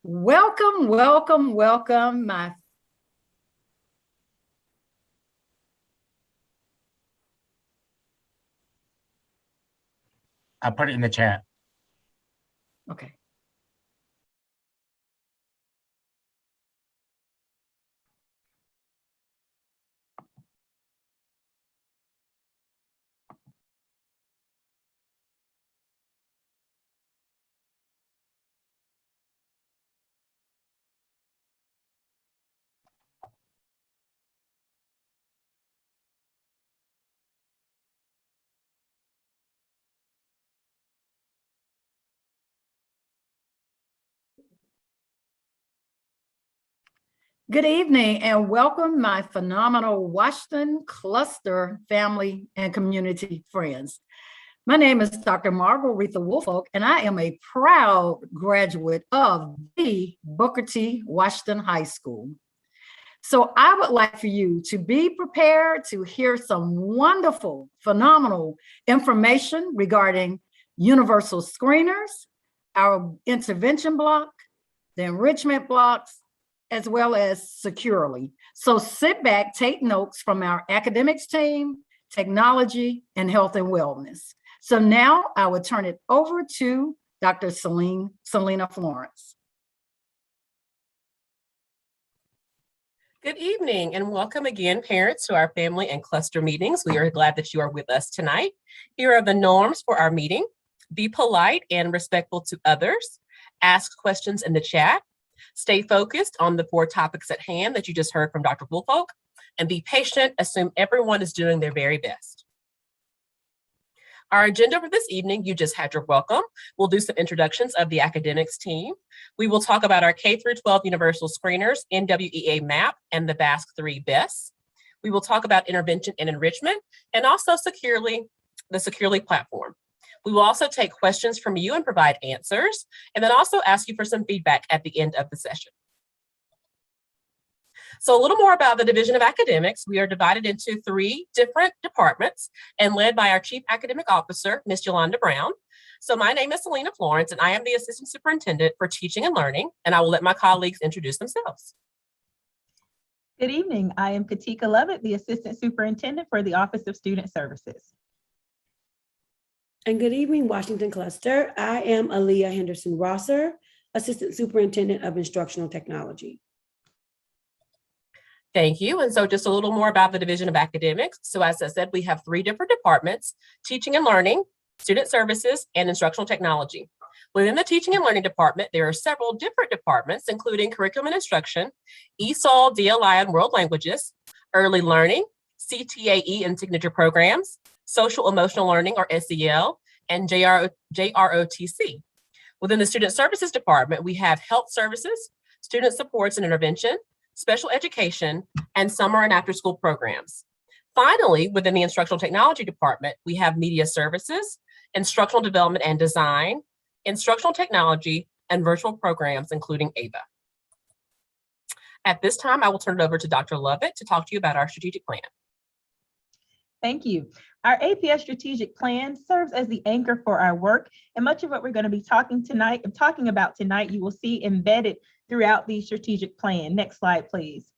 Welcome, welcome, welcome, I'll put it in the chat. Okay. Good evening and welcome my phenomenal Washington Cluster family and community friends. My name is Dr. Margaretha Woolfolk and I am a proud graduate of the Booker T. Washington High School. So I would like for you to be prepared to hear some wonderful, phenomenal information regarding universal screeners, our intervention block, the enrichment blocks, as well as securely. So sit back, take notes from our academics team, technology, and health and wellness. So now I will turn it over to Dr. Selena Florence. Good evening and welcome again, parents, to our family and cluster meetings. We are glad that you are with us tonight. Here are the norms for our meeting. Be polite and respectful to others. Ask questions in the chat. Stay focused on the 4 topics at hand that you just heard from Dr. Woolfolk, and be patient. Assume everyone is doing their very best. Our agenda for this evening, you just had your welcome. We'll do some introductions of the academics team. We will talk about our K-12 universal screeners, NWEA MAP, and the BASC-3 BESS. We will talk about intervention and enrichment, and also the Securely platform. We will also take questions from you and provide answers, and then also ask you for some feedback at the end of the session. So a little more about the Division of Academics. We are divided into 3 different departments and led by our Chief Academic Officer, Ms. Yolanda Brown. So my name is Selena Florence, and I am the Assistant Superintendent for Teaching and Learning, and I will let my colleagues introduce themselves. Good evening. I am Katika Lovett, the Assistant Superintendent for the Office of Student Services. And good evening, Washington Cluster. I am Aaliyah Henderson Rosser, Assistant Superintendent of Instructional Technology. Thank you. And so just a little more about the Division of Academics. So as I said, we have 3 different departments: Teaching and Learning, Student Services, and Instructional Technology. Within the Teaching and Learning department, there are several different departments, including Curriculum and Instruction, ESOL, DLI, and World Languages, Early Learning, CTAE and Signature Programs, Social Emotional Learning, or SEL, and JROTC. Within the Student Services department, we have Health Services, Student Supports and Intervention, Special Education, and Summer and After School Programs. Finally, within the Instructional Technology department, we have Media Services, Instructional Development and Design, Instructional Technology, and Virtual Programs, including AVA. At this time, I will turn it over to Dr. Lovett to talk to you about our strategic plan. Thank you. Our APS strategic plan serves as the anchor for our work, and much of what we're going to be talking about tonight, you will see embedded throughout the strategic plan. Next slide, please.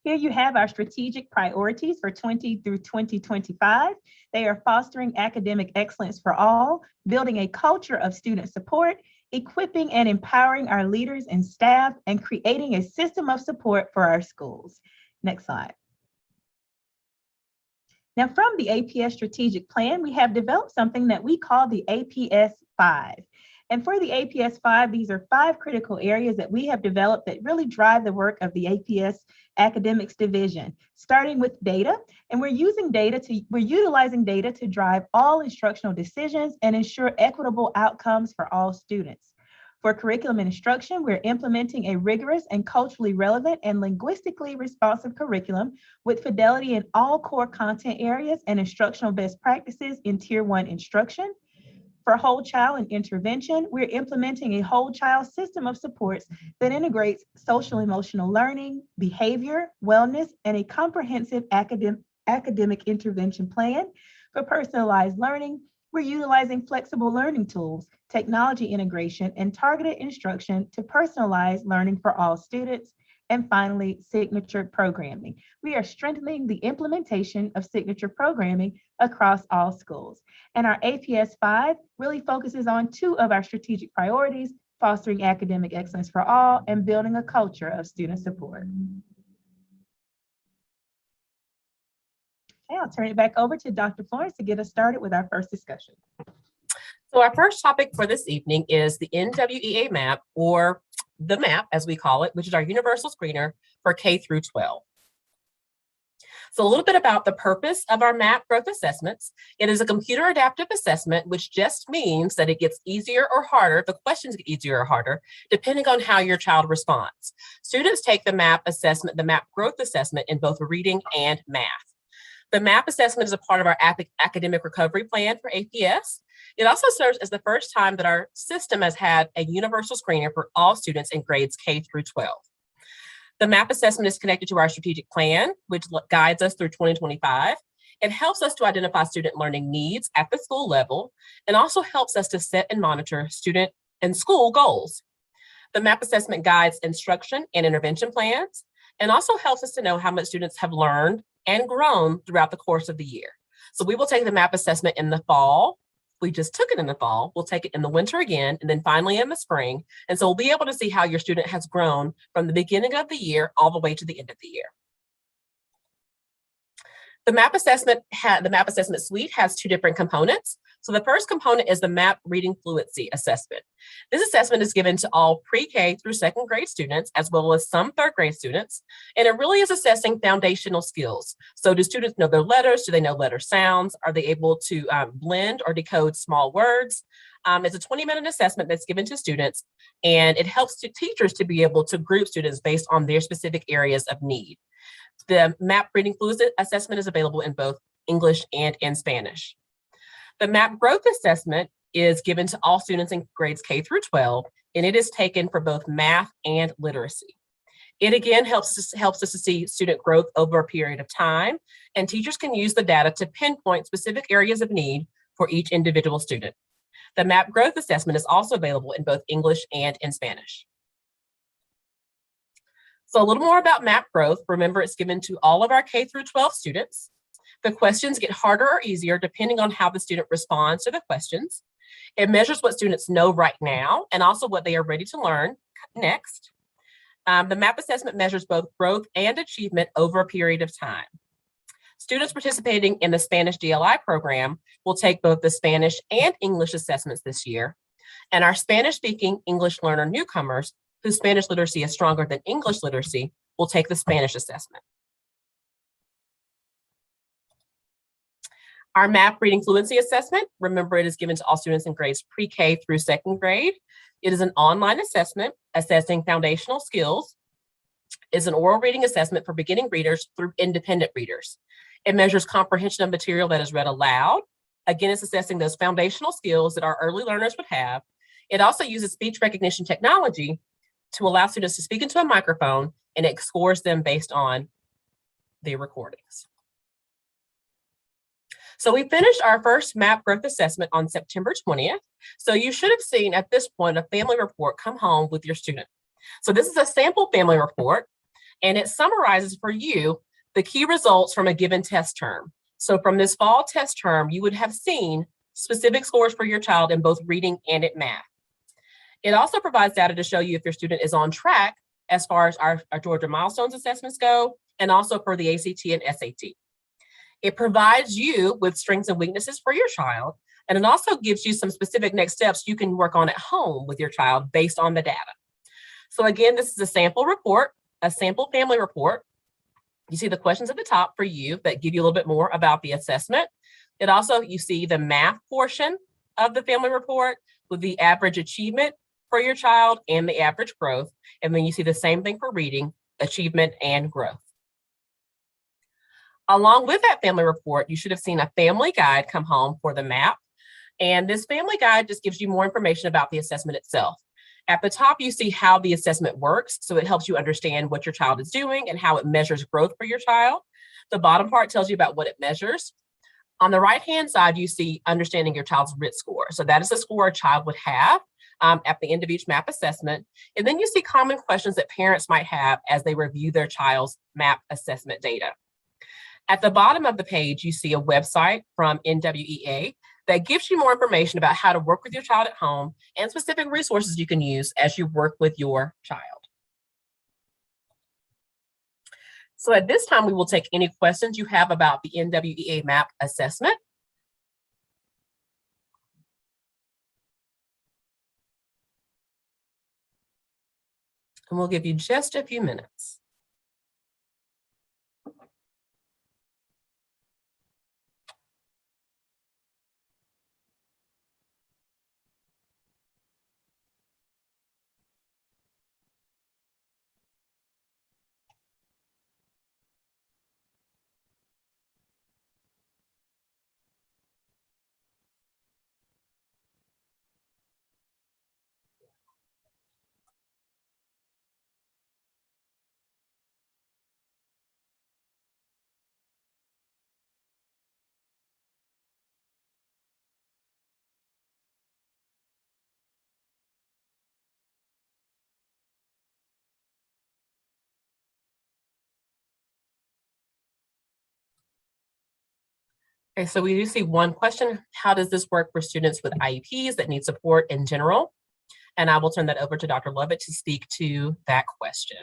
Here you have our strategic priorities for 20 through 2025. They are fostering academic excellence for all, building a culture of student support, equipping and empowering our leaders and staff, and creating a system of support for our schools. Next slide. Now, from the APS strategic plan, we have developed something that we call the APS 5. And for the APS 5, these are 5 critical areas that we have developed that really drive the work of the APS academics division, starting with data. And we're utilizing data to drive all instructional decisions and ensure equitable outcomes for all students. For curriculum and instruction, we're implementing a rigorous and culturally relevant and linguistically responsive curriculum with fidelity in all core content areas and instructional best practices in Tier 1 instruction. For whole child and intervention, we're implementing a whole child system of supports that integrates social emotional learning, behavior, wellness, and a comprehensive academic intervention plan for personalized learning, We're utilizing flexible learning tools, technology integration, and targeted instruction to personalize learning for all students. And finally, signature programming. We are strengthening the implementation of signature programming across all schools. And our APS 5 really focuses on two of our strategic priorities: fostering academic excellence for all and building a culture of student support. Okay, I'll turn it back over to Dr. Florence to get us started with our first discussion. So our first topic for this evening is the NWEA map, or the MAP as we call it, which is our universal screener for K through 12. So a little bit about the purpose of our MAP growth assessments. It is a computer adaptive assessment, which just means that it gets easier or harder. The questions get easier or harder, depending on how your child responds. Students take the MAP assessment, the MAP growth assessment, in both reading and math. The MAP assessment is a part of our academic recovery plan for APS. It also serves as the first time that our system has had a universal screener for all students in grades K through 12. The MAP assessment is connected to our strategic plan, which guides us through 2025. It helps us to identify student learning needs at the school level, and also helps us to set and monitor student and school goals. The MAP assessment guides instruction and intervention plans, and also helps us to know how much students have learned and grown throughout the course of the year. So we will take the MAP assessment in the fall. We just took it in the fall. We'll take it in the winter again, and then finally in the spring. And so we'll be able to see how your student has grown from the beginning of the year all the way to the end of the year. The MAP assessment suite has two different components. So the first component is the MAP reading fluency assessment. This assessment is given to all pre-K through second grade students, as well as some third grade students. And it really is assessing foundational skills. So do students know their letters? Do they know letter sounds? Are they able to blend or decode small words? It's a 20-minute assessment that's given to students, and it helps teachers to be able to group students based on their specific areas of need. The MAP reading fluency assessment is available in both English and in Spanish. The MAP growth assessment is given to all students in grades K through 12, and it is taken for both math and literacy. It again helps us to see student growth over a period of time, and teachers can use the data to pinpoint specific areas of need for each individual student. The MAP growth assessment is also available in both English and in Spanish. So a little more about MAP growth. Remember, it's given to all of our K through 12 students. The questions get harder or easier depending on how the student responds to the questions. It measures what students know right now and also what they are ready to learn next. The MAP assessment measures both growth and achievement over a period of time. Students participating in the Spanish DLI program will take both the Spanish and English assessments this year. And our Spanish-speaking English learner newcomers, whose Spanish literacy is stronger than English literacy, will take the Spanish assessment. Our MAP reading fluency assessment, remember, it is given to all students in grades pre-K through second grade. It is an online assessment assessing foundational skills. It's an oral reading assessment for beginning readers through independent readers. It measures comprehension of material that is read aloud. Again, it's assessing those foundational skills that our early learners would have. It also uses speech recognition technology to allow students to speak into a microphone, and it scores them based on their recordings. So we finished our first MAP growth assessment on September 20th. So you should have seen at this point a family report come home with your student. So this is a sample family report, and it summarizes for you the key results from a given test term. So from this fall test term, you would have seen specific scores for your child in both reading and in math. It also provides data to show you if your student is on track as far as our Georgia Milestones assessments go, and also for the ACT and SAT. It provides you with strengths and weaknesses for your child, and it also gives you some specific next steps you can work on at home with your child based on the data. So again, this is a sample report, a sample family report. You see the questions at the top for you that give you a little bit more about the assessment. It also, you see the math portion of the family report with the average achievement for your child and the average growth. And then you see the same thing for reading, achievement and growth. Along with that family report, you should have seen a family guide come home for the MAP. And this family guide just gives you more information about the assessment itself. At the top, you see how the assessment works. So it helps you understand what your child is doing and how it measures growth for your child. The bottom part tells you about what it measures. On the right-hand side, you see understanding your child's RIT score. So that is a score a child would have at the end of each MAP assessment. And then you see common questions that parents might have as they review their child's MAP assessment data. At the bottom of the page, you see a website from NWEA that gives you more information about how to work with your child at home and specific resources you can use as you work with your child. So at this time, we will take any questions you have about the NWEA MAP assessment. And we'll give you just a few minutes. Okay, so we do see one question. How does this work for students with IEPs that need support in general? And I will turn that over to Dr. Lovett to speak to that question.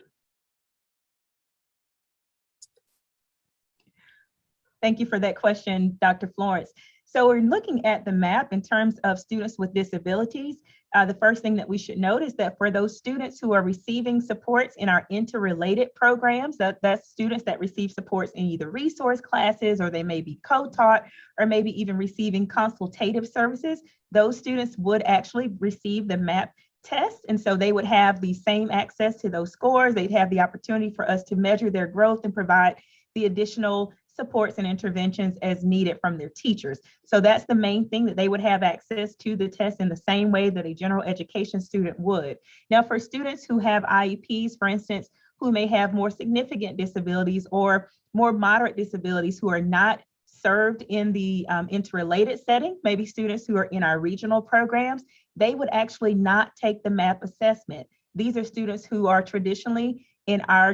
Thank you for that question, Dr. Florence. So we're looking at the MAP in terms of students with disabilities. The first thing that we should note is that for those students who are receiving supports in our interrelated programs, that's students that receive supports in either resource classes, or they may be co-taught, or maybe even receiving consultative services, those students would actually receive the MAP test. And so they would have the same access to those scores. They'd have the opportunity for us to measure their growth and provide the additional supports and interventions as needed from their teachers. So that's the main thing, that they would have access to the test in the same way that a general education student would. Now, for students who have IEPs, for instance, who may have more significant disabilities or more moderate disabilities who are not served in the interrelated setting, maybe students who are in our regional programs, they would actually not take the MAP assessment. These are students who are traditionally in our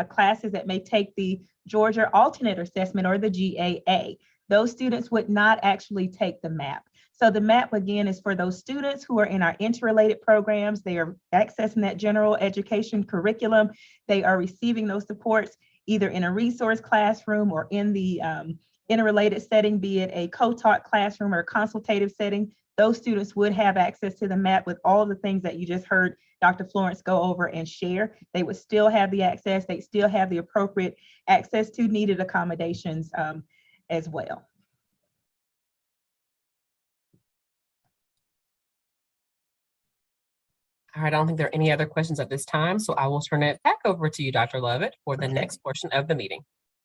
classes that may take the Georgia Alternate Assessment, or the GAA. Those students would not actually take the MAP. So the MAP, again, is for those students who are in our interrelated programs. They are accessing that general education curriculum. They are receiving those supports either in a resource classroom or in the interrelated setting, be it a co-taught classroom or a consultative setting. Those students would have access to the MAP with all the things that you just heard Dr. Florence go over and share. They would still have the access. They still have the appropriate access to needed accommodations as well. All right, I don't think there are any other questions at this time, so I will turn it back over to you, Dr. Lovett, for the next portion of the meeting.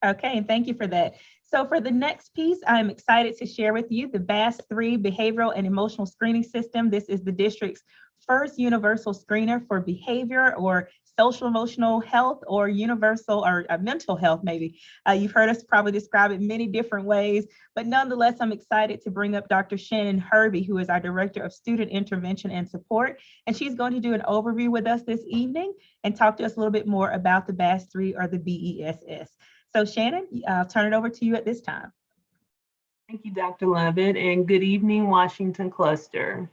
Okay, and thank you for that. So for the next piece, I'm excited to share with you the BASS-3 Behavioral and Emotional Screening System. This is the district's first universal screener for behavior or social emotional health, or universal or mental health, maybe. You've heard us probably describe it many different ways, but nonetheless, I'm excited to bring up Dr. Shannon Hervey, who is our Director of Student Intervention and Support, and she's going to do an overview with us this evening and talk to us a little bit more about the BASS-3 or the BESS. So Shannon, I'll turn it over to you at this time. Thank you, Dr. Lovett, and good evening, Washington Cluster.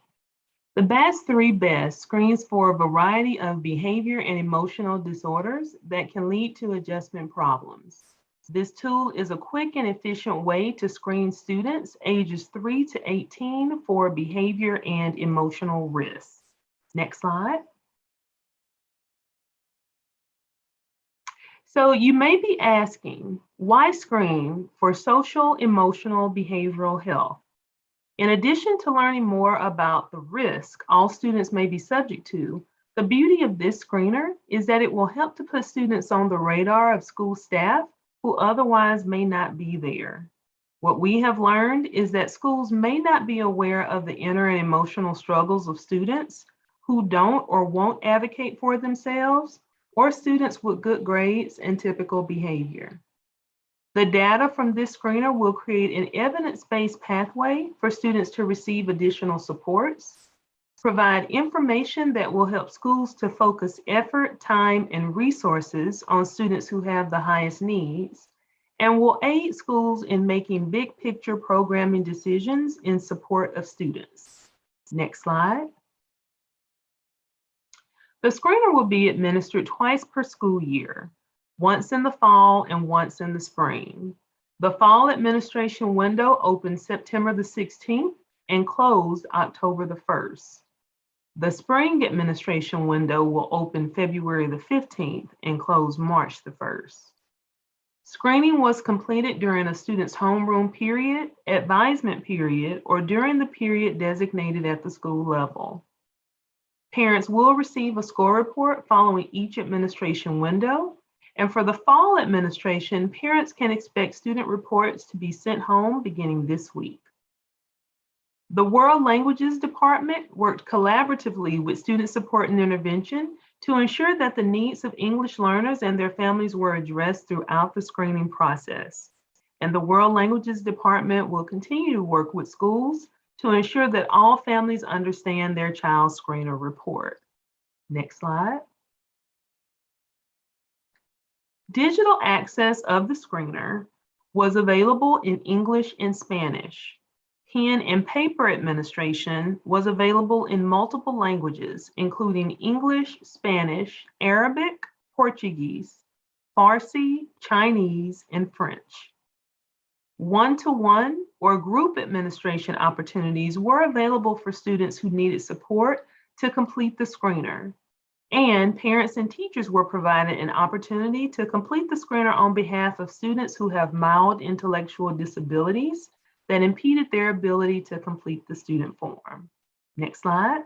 The BASS-3 BESS screens for a variety of behavior and emotional disorders that can lead to adjustment problems. This tool is a quick and efficient way to screen students ages 3 to 18 for behavior and emotional risks. Next slide. So you may be asking, why screen for social, emotional, behavioral health? In addition to learning more about the risk all students may be subject to, the beauty of this screener is that it will help to put students on the radar of school staff who otherwise may not be there. What we have learned is that schools may not be aware of the inner and emotional struggles of students who don't or won't advocate for themselves, or students with good grades and typical behavior. The data from this screener will create an evidence-based pathway for students to receive additional supports, provide information that will help schools to focus effort, time, and resources on students who have the highest needs, and will aid schools in making big picture programming decisions in support of students. Next slide. The screener will be administered twice per school year, once in the fall and once in the spring. The fall administration window opens September the 16th and closed October the 1st. The spring administration window will open February the 15th and close March the 1st. Screening was completed during a student's homeroom period, advisement period, or during the period designated at the school level. Parents will receive a score report following each administration window. And for the fall administration, parents can expect student reports to be sent home beginning this week. The World Languages Department worked collaboratively with Student Support and Intervention to ensure that the needs of English learners and their families were addressed throughout the screening process. And the World Languages Department will continue to work with schools to ensure that all families understand their child's screener report. Next slide. Digital access of the screener was available in English and Spanish. Pen and paper administration was available in multiple languages, including English, Spanish, Arabic, Portuguese, Farsi, Chinese, and French. One-to-one or group administration opportunities were available for students who needed support to complete the screener. And parents and teachers were provided an opportunity to complete the screener on behalf of students who have mild intellectual disabilities that impeded their ability to complete the student form. Next slide.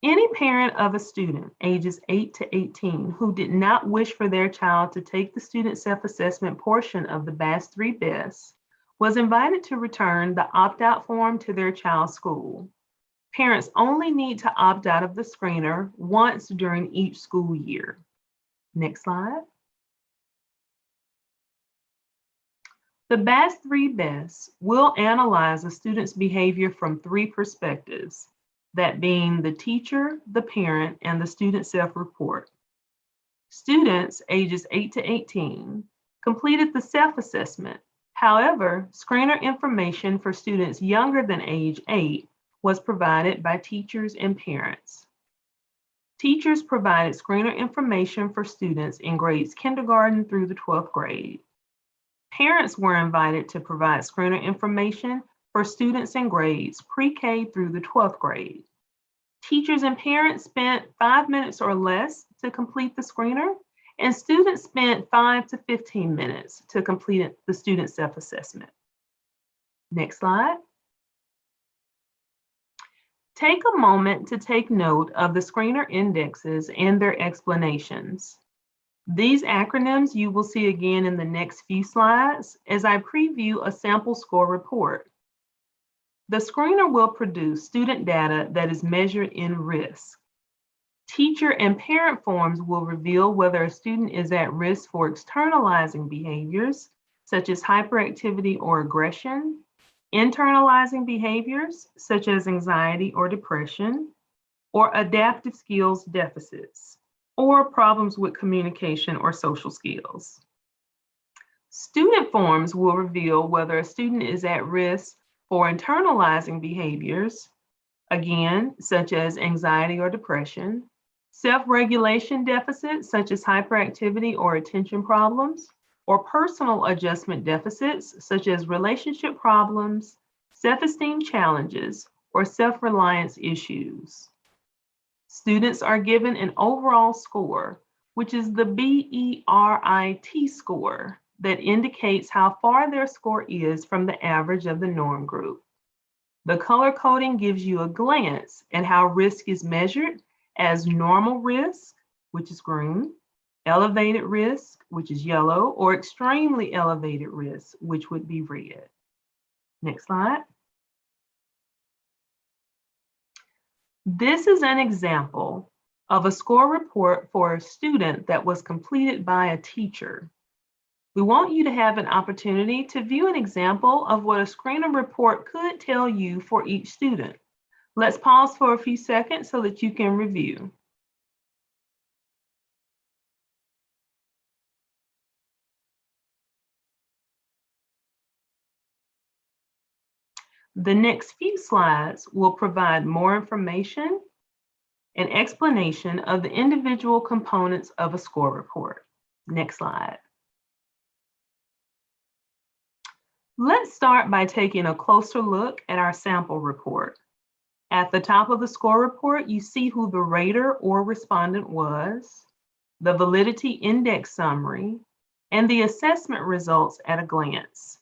Any parent of a student ages 8 to 18 who did not wish for their child to take the student self-assessment portion of the BESS was invited to return the opt-out form to their child's school. Parents only need to opt out of the screener once during each school year. Next slide. The BESS will analyze a student's behavior from 3 perspectives, that being the teacher, the parent, and the student self-report. Students ages 8 to 18 completed the self-assessment. However, screener information for students younger than age 8 was provided by teachers and parents. Teachers provided screener information for students in grades kindergarten through the 12th grade. Parents were invited to provide screener information for students in grades pre-K through the 12th grade. Teachers and parents spent 5 minutes or less to complete the screener, and students spent 5 to 15 minutes to complete the student self-assessment. Next slide. Take a moment to take note of the screener indexes and their explanations. These acronyms you will see again in the next few slides as I preview a sample score report. The screener will produce student data that is measured in risk. Teacher and parent forms will reveal whether a student is at risk for externalizing behaviors, such as hyperactivity or aggression, internalizing behaviors, such as anxiety or depression, or adaptive skills deficits, or problems with communication or social skills. Student forms will reveal whether a student is at risk for internalizing behaviors, again, such as anxiety or depression, self-regulation deficits, such as hyperactivity or attention problems, or personal adjustment deficits, such as relationship problems, self-esteem challenges, or self-reliance issues. Students are given an overall score, which is the BERIT score, that indicates how far their score is from the average of the norm group. The color coding gives you a glance at how risk is measured as normal risk, which is green, elevated risk, which is yellow, or extremely elevated risk, which would be red. Next slide. This is an example of a score report for a student that was completed by a teacher. We want you to have an opportunity to view an example of what a screener report could tell you for each student. Let's pause for a few seconds so that you can review. The next few slides will provide more information and explanation of the individual components of a score report. Next slide. Let's start by taking a closer look at our sample report. At the top of the score report, you see who the rater or respondent was, the validity index summary, and the assessment results at a glance.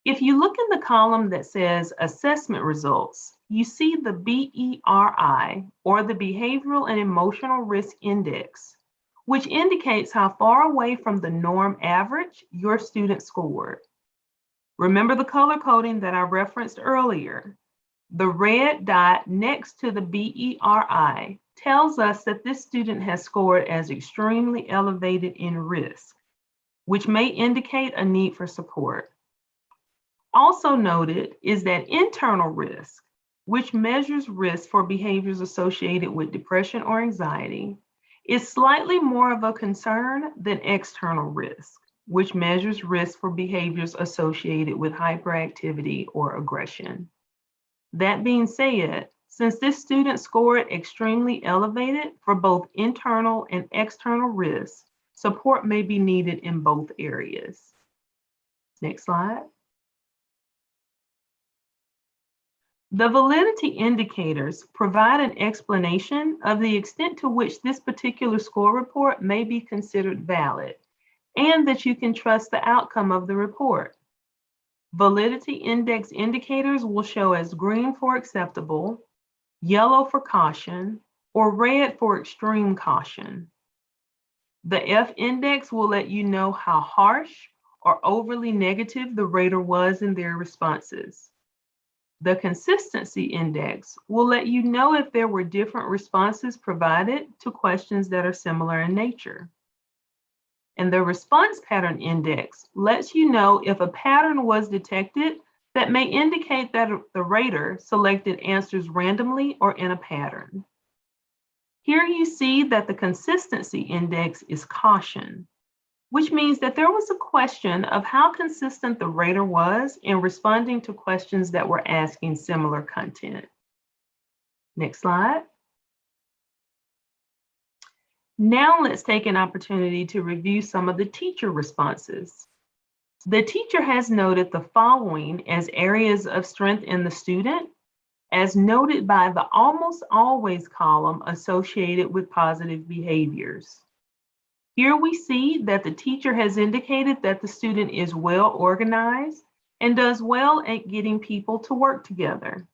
If you look in the column that says assessment results, you see the BERI, or the Behavioral and Emotional Risk Index, which indicates how far away from the norm average your student scored. Remember the color coding that I referenced earlier. The red dot next to the BERI tells us that this student has scored as extremely elevated in risk, which may indicate a need for support. Also noted is that internal risk, which measures risk for behaviors associated with depression or anxiety, is slightly more of a concern than external risk, which measures risk for behaviors associated with hyperactivity or aggression. That being said, since this student scored extremely elevated for both internal and external risks, support may be needed in both areas. Next slide. The validity indicators provide an explanation of the extent to which this particular score report may be considered valid, and that you can trust the outcome of the report. Validity index indicators will show as green for acceptable, yellow for caution, or red for extreme caution. The F index will let you know how harsh or overly negative the rater was in their responses. The consistency index will let you know if there were different responses provided to questions that are similar in nature. And the response pattern index lets you know if a pattern was detected that may indicate that the rater selected answers randomly or in a pattern. Here you see that the consistency index is caution, which means that there was a question of how consistent the rater was in responding to questions that were asking similar content. Next slide. Now let's take an opportunity to review some of the teacher responses. The teacher has noted the following as areas of strength in the student, as noted by the almost always column associated with positive behaviors. Here we see that the teacher has indicated that the student is well organized and does well at getting people to work together.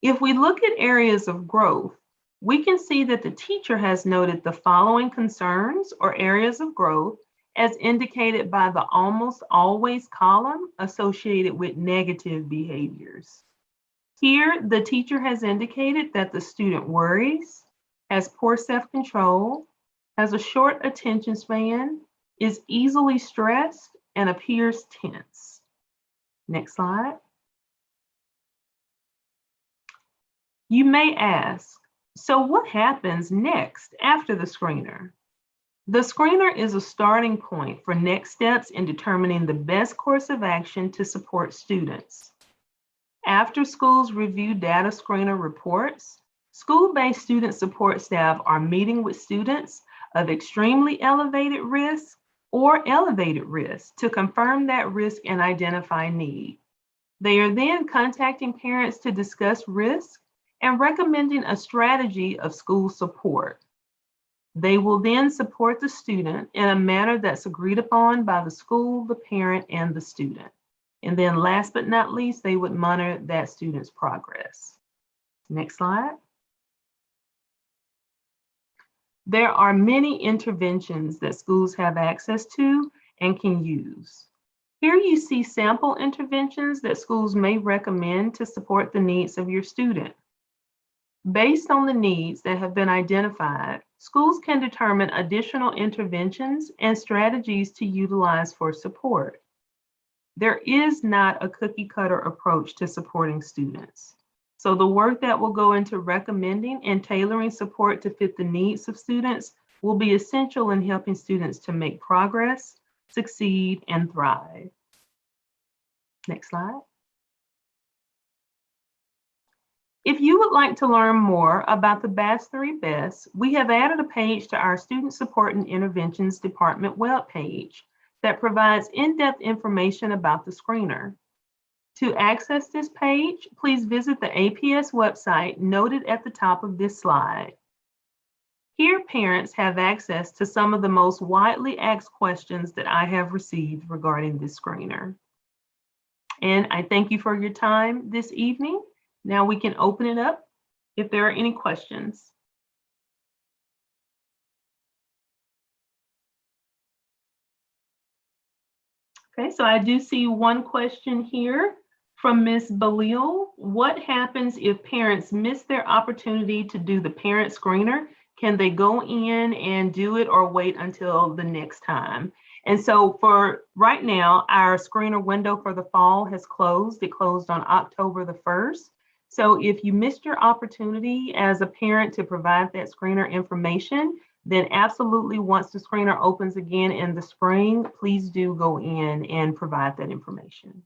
If we look at areas of growth, we can see that the teacher has noted the following concerns or areas of growth as indicated by the almost always column associated with negative behaviors. Here, the teacher has indicated that the student worries, has poor self-control, has a short attention span, is easily stressed, and appears tense. Next slide. You may ask, so what happens next after the screener? The screener is a starting point for next steps in determining the best course of action to support students. After schools review data screener reports, school-based student support staff are meeting with students of extremely elevated risk or elevated risk to confirm that risk and identify need. They are then contacting parents to discuss risk and recommending a strategy of school support. They will then support the student in a manner that's agreed upon by the school, the parent, and the student. And then last but not least, they would monitor that student's progress. Next slide. There are many interventions that schools have access to and can use. Here you see sample interventions that schools may recommend to support the needs of your student. Based on the needs that have been identified, schools can determine additional interventions and strategies to utilize for support. There is not a cookie cutter approach to supporting students. So the work that will go into recommending and tailoring support to fit the needs of students will be essential in helping students to make progress, succeed, and thrive. Next slide. If you would like to learn more about the BAS3 BESS, we have added a page to our Student Support and Interventions Department webpage that provides in-depth information about the screener. To access this page, please visit the APS website noted at the top of this slide. Here, parents have access to some of the most widely asked questions that I have received regarding this screener. And I thank you for your time this evening. Now we can open it up if there are any questions. Okay, so I do see one question here from Ms. Balil. What happens if parents miss their opportunity to do the parent screener? Can they go in and do it or wait until the next time? And so for right now, our screener window for the fall has closed. It closed on October the 1st. So if you missed your opportunity as a parent to provide that screener information, then absolutely once the screener opens again in the spring, please do go in and provide that information.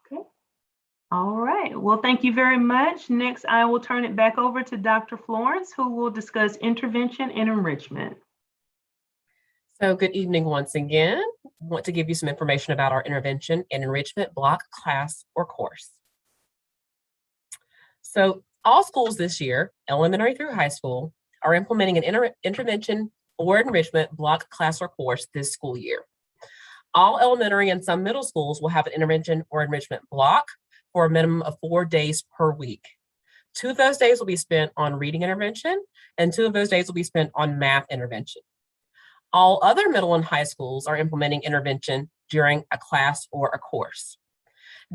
Okay. All right. Well, thank you very much. Next, I will turn it back over to Dr. Florence, who will discuss intervention and enrichment. So good evening once again. I want to give you some information about our intervention and enrichment block, class, or course. So all schools this year, elementary through high school, are implementing an intervention or enrichment block, class, or course this school year. All elementary and some middle schools will have an intervention or enrichment block for a minimum of 4 days per week. 2 of those days will be spent on reading intervention, and 2 of those days will be spent on math intervention. All other middle and high schools are implementing intervention during a class or a course.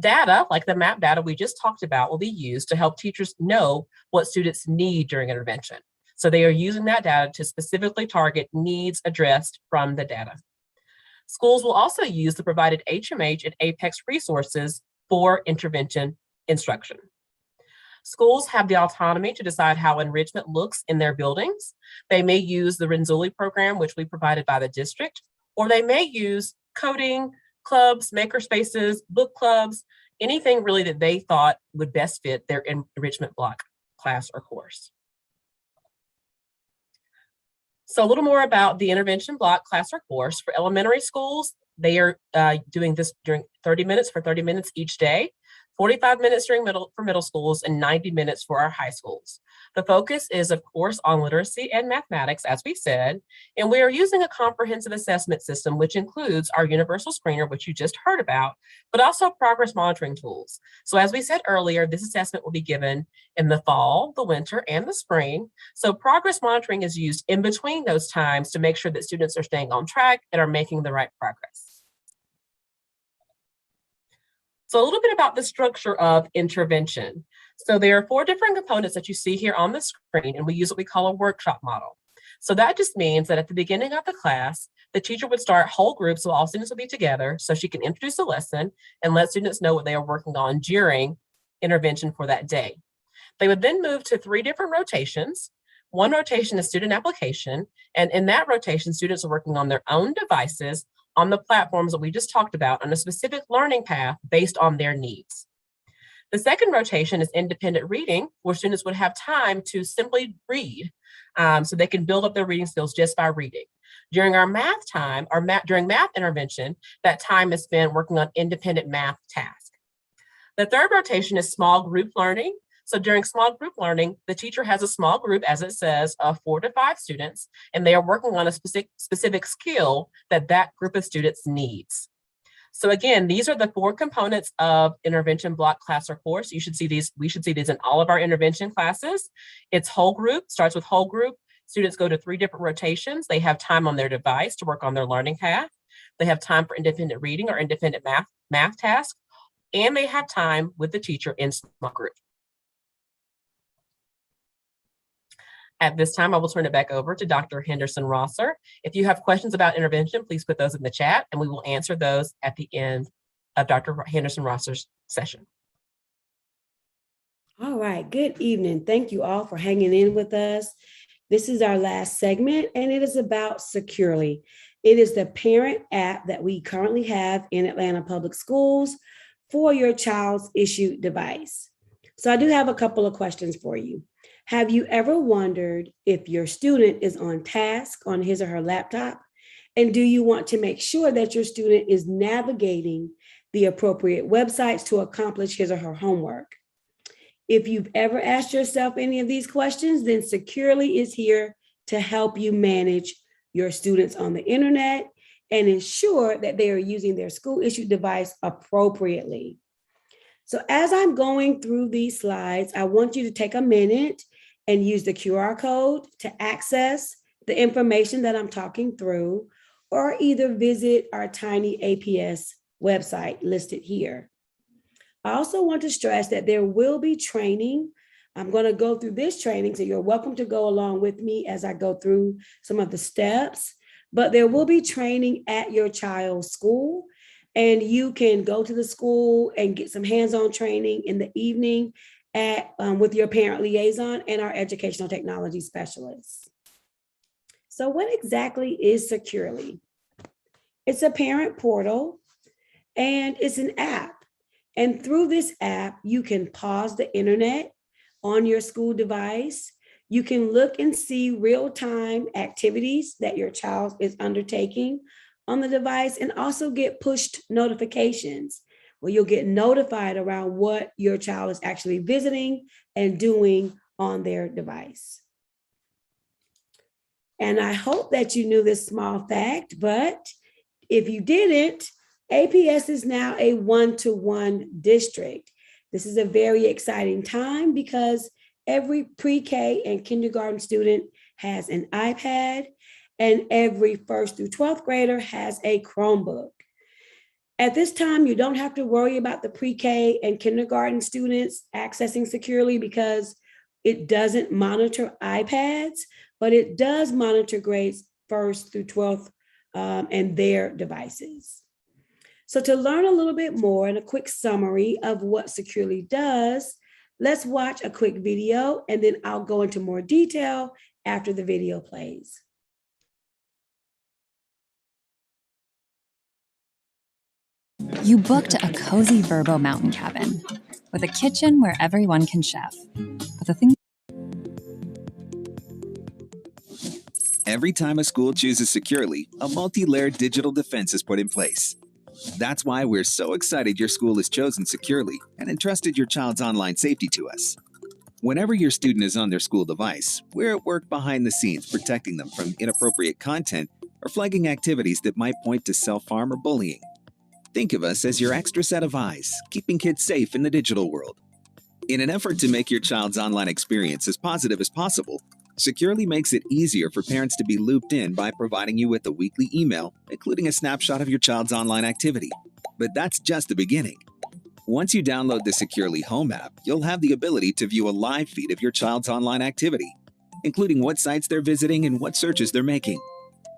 Data, like the MAP data we just talked about, will be used to help teachers know what students need during intervention. So they are using that data to specifically target needs addressed from the data. Schools will also use the provided HMH and APEX resources for intervention instruction. Schools have the autonomy to decide how enrichment looks in their buildings. They may use the Renzulli program, which we provided by the district, or they may use coding, clubs, maker spaces, book clubs, anything really that they thought would best fit their enrichment block, class, or course. So a little more about the intervention block, class, or course. For elementary schools, they are doing this during 30 minutes for 30 minutes each day, 45 minutes for middle schools, and 90 minutes for our high schools. The focus is, of course, on literacy and mathematics, as we said, and we are using a comprehensive assessment system, which includes our universal screener, which you just heard about, but also progress monitoring tools. So as we said earlier, this assessment will be given in the fall, the winter, and the spring. So progress monitoring is used in between those times to make sure that students are staying on track and are making the right progress. So a little bit about the structure of intervention. So there are 4 different components that you see here on the screen, and we use what we call a workshop model. So that just means that at the beginning of the class, the teacher would start whole groups, so all students will be together, so she can introduce a lesson and let students know what they are working on during intervention for that day. They would then move to 3 different rotations. One rotation is student application, and in that rotation, students are working on their own devices on the platforms that we just talked about on a specific learning path based on their needs. The second rotation is independent reading, where students would have time to simply read, so they can build up their reading skills just by reading. During our math time, during math intervention, that time is spent working on independent math tasks. The third rotation is small group learning. So during small group learning, the teacher has a small group, as it says, of 4 to 5 students, and they are working on a specific skill that that group of students needs. So again, these are the 4 components of intervention block class or course. We should see these in all of our intervention classes. It's whole group, starts with whole group. Students go to 3 different rotations. They have time on their device to work on their learning path. They have time for independent reading or independent math tasks, and they have time with the teacher in small group. At this time, I will turn it back over to Dr. Henderson Rosser. If you have questions about intervention, please put those in the chat and we will answer those at the end of Dr. Henderson Rosser's session. All right, good evening. Thank you all for hanging in with us. This is our last segment and it is about Securely. It is the parent app that we currently have in Atlanta Public Schools for your child's issued device. So I do have a couple of questions for you. Have you ever wondered if your student is on task on his or her laptop? And do you want to make sure that your student is navigating the appropriate websites to accomplish his or her homework? If you've ever asked yourself any of these questions, then Securely is here to help you manage your students on the internet and ensure that they are using their school-issued device appropriately. So as I'm going through these slides, I want you to take a minute and use the QR code to access the information that I'm talking through, or either visit our Tiny APS website listed here. I also want to stress that there will be training. I'm going to go through this training, so you're welcome to go along with me as I go through some of the steps, but there will be training at your child's school, and you can go to the school and get some hands-on training in the evening with your parent liaison and our educational technology specialists. So what exactly is Securely? It's a parent portal and it's an app. And through this app, you can pause the internet on your school device. You can look and see real-time activities that your child is undertaking on the device and also get pushed notifications where you'll get notified around what your child is actually visiting and doing on their device. And I hope that you knew this small fact, but if you didn't, APS is now a one-to-one district. This is a very exciting time because every pre-K and kindergarten student has an iPad and every 1st through 12th grader has a Chromebook. At this time, you don't have to worry about the pre-K and kindergarten students accessing Securely because it doesn't monitor iPads, but it does monitor grades 1st through 12th and their devices. So to learn a little bit more and a quick summary of what Securely does, let's watch a quick video and then I'll go into more detail after the video plays. You booked a cozy Verbo mountain cabin with a kitchen where everyone can chef. But the thing Every time a school chooses Securely, a multi-layered digital defense is put in place. That's why we're so excited your school has chosen Securely and entrusted your child's online safety to us. Whenever your student is on their school device, we're at work behind the scenes protecting them from inappropriate content or flagging activities that might point to self-harm or bullying. Think of us as your extra set of eyes, keeping kids safe in the digital world. In an effort to make your child's online experience as positive as possible, Securely makes it easier for parents to be looped in by providing you with a weekly email, including a snapshot of your child's online activity. But that's just the beginning. Once you download the Securely Home app, you'll have the ability to view a live feed of your child's online activity, including what sites they're visiting and what searches they're making.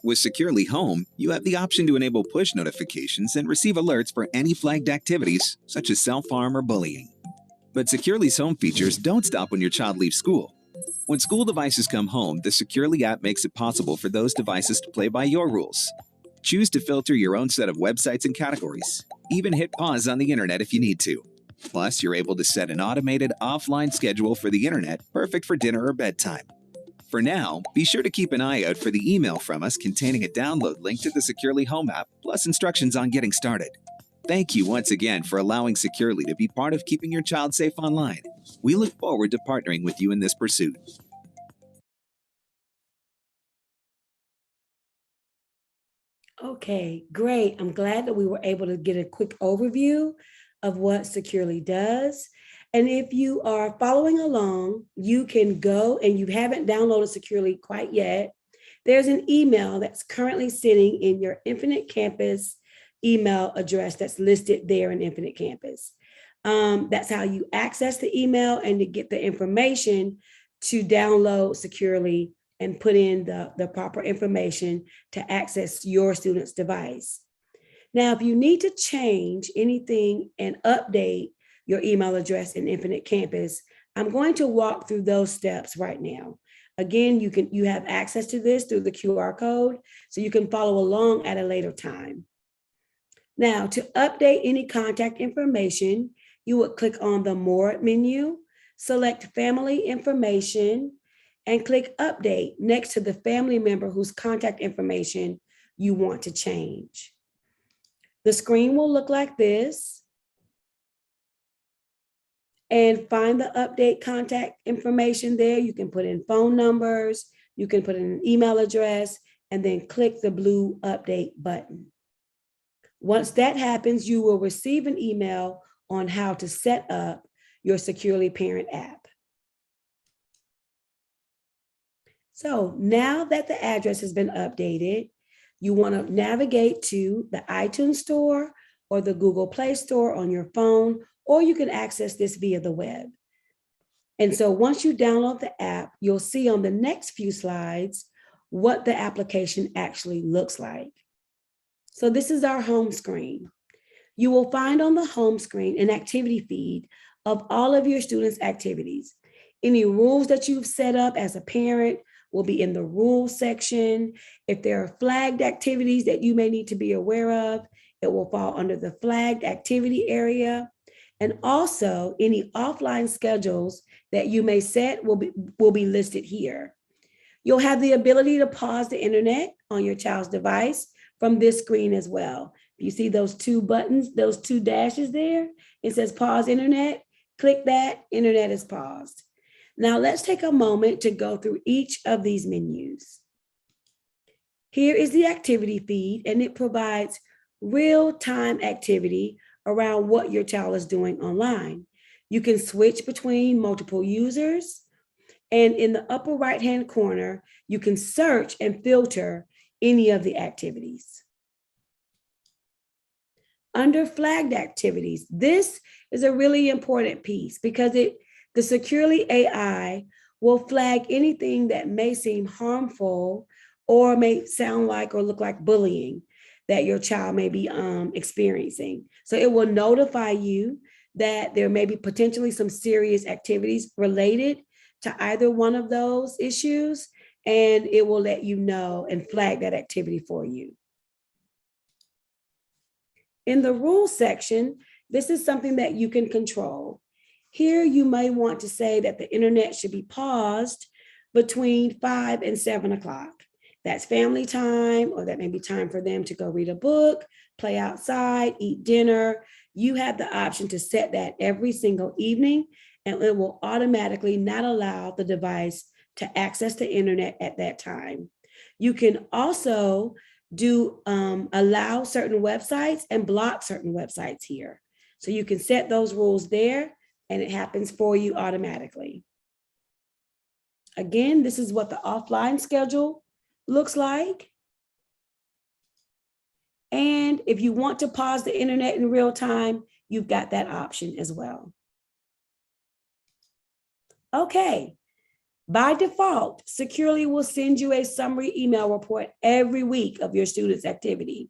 With Securely Home, you have the option to enable push notifications and receive alerts for any flagged activities, such as self-harm or bullying. But Securely's Home features don't stop when your child leaves school. When school devices come home, the Securely app makes it possible for those devices to play by your rules. Choose to filter your own set of websites and categories. Even hit pause on the internet if you need to. Plus, you're able to set an automated offline schedule for the internet, perfect for dinner or bedtime. For now, be sure to keep an eye out for the email from us containing a download link to the Securely Home app, plus instructions on getting started. Thank you once again for allowing Securely to be part of keeping your child safe online. We look forward to partnering with you in this pursuit. Okay, great. I'm glad that we were able to get a quick overview of what Securely does. And if you are following along, you can go, and you haven't downloaded Securely quite yet, there's an email that's currently sitting in your Infinite Campus email address that's listed there in Infinite Campus. That's how you access the email and to get the information to download Securely and put in the proper information to access your student's device. Now, if you need to change anything and update your email address in Infinite Campus, I'm going to walk through those steps right now. Again, you have access to this through the QR code, so you can follow along at a later time. Now, to update any contact information, you would click on the More menu, select Family Information, and click Update next to the family member whose contact information you want to change. The screen will look like this. And find the update contact information there. You can put in phone numbers, you can put in an email address, and then click the blue update button. Once that happens, you will receive an email on how to set up your Securely Parent app. So now that the address has been updated, you want to navigate to the iTunes Store or the Google Play Store on your phone, or you can access this via the web. And so once you download the app, you'll see on the next few slides what the application actually looks like. So this is our home screen. You will find on the home screen an activity feed of all of your students' activities. Any rules that you've set up as a parent will be in the rules section. If there are flagged activities that you may need to be aware of, it will fall under the flagged activity area. And also any offline schedules that you may set will be listed here. You'll have the ability to pause the internet on your child's device from this screen as well. If you see those two buttons, those two dashes there, it says pause internet, click that, internet is paused. Now let's take a moment to go through each of these menus. Here is the activity feed, and it provides real-time activity around what your child is doing online. You can switch between multiple users, and in the upper right-hand corner, you can search and filter any of the activities. Under flagged activities, this is a really important piece because the Securely AI will flag anything that may seem harmful or may sound like or look like bullying that your child may be experiencing. So it will notify you that there may be potentially some serious activities related to either one of those issues, and it will let you know and flag that activity for you. In the rules section, this is something that you can control. Here you may want to say that the internet should be paused between 5 and 7 o'clock. That's family time, or that may be time for them to go read a book, play outside, eat dinner. You have the option to set that every single evening, and it will automatically not allow the device to access the internet at that time. You can also allow certain websites and block certain websites here. So you can set those rules there, and it happens for you automatically. Again, this is what the offline schedule looks like. And if you want to pause the internet in real time, you've got that option as well. Okay, by default, Securely will send you a summary email report every week of your student's activity.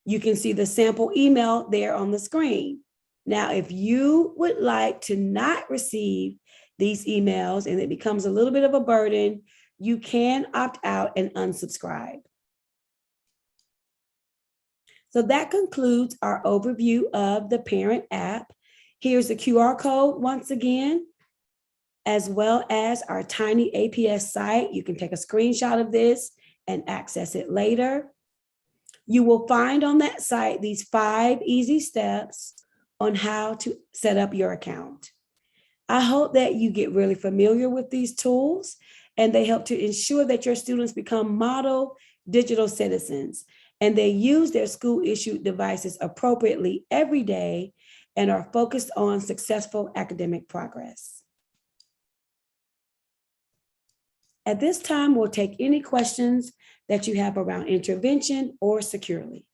You can see the sample email there on the screen. Now, if you would like to not receive these emails and it becomes a little bit of a burden, you can opt out and unsubscribe. So that concludes our overview of the parent app. Here's the QR code once again, as well as our tiny APS site. You can take a screenshot of this and access it later. You will find on that site these 5 easy steps on how to set up your account. I hope that you get really familiar with these tools and they help to ensure that your students become model digital citizens. and they use their school-issued devices appropriately every day and are focused on successful academic progress. At this time, we'll take any questions that you have around intervention or securely.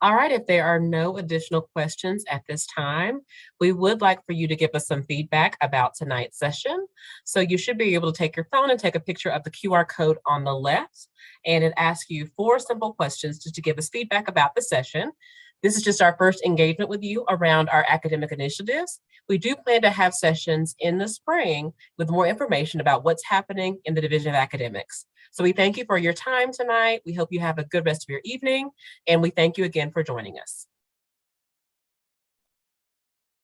All right, if there are no additional questions at this time, we would like for you to give us some feedback about tonight's session. So you should be able to take your phone and take a picture of the QR code on the left, and it asks you 4 simple questions just to give us feedback about the session. This is just our first engagement with you around our academic initiatives. We do plan to have sessions in the spring with more information about what's happening in the Division of Academics. So we thank you for your time tonight. We hope you have a good rest of your evening, and we thank you again for joining us.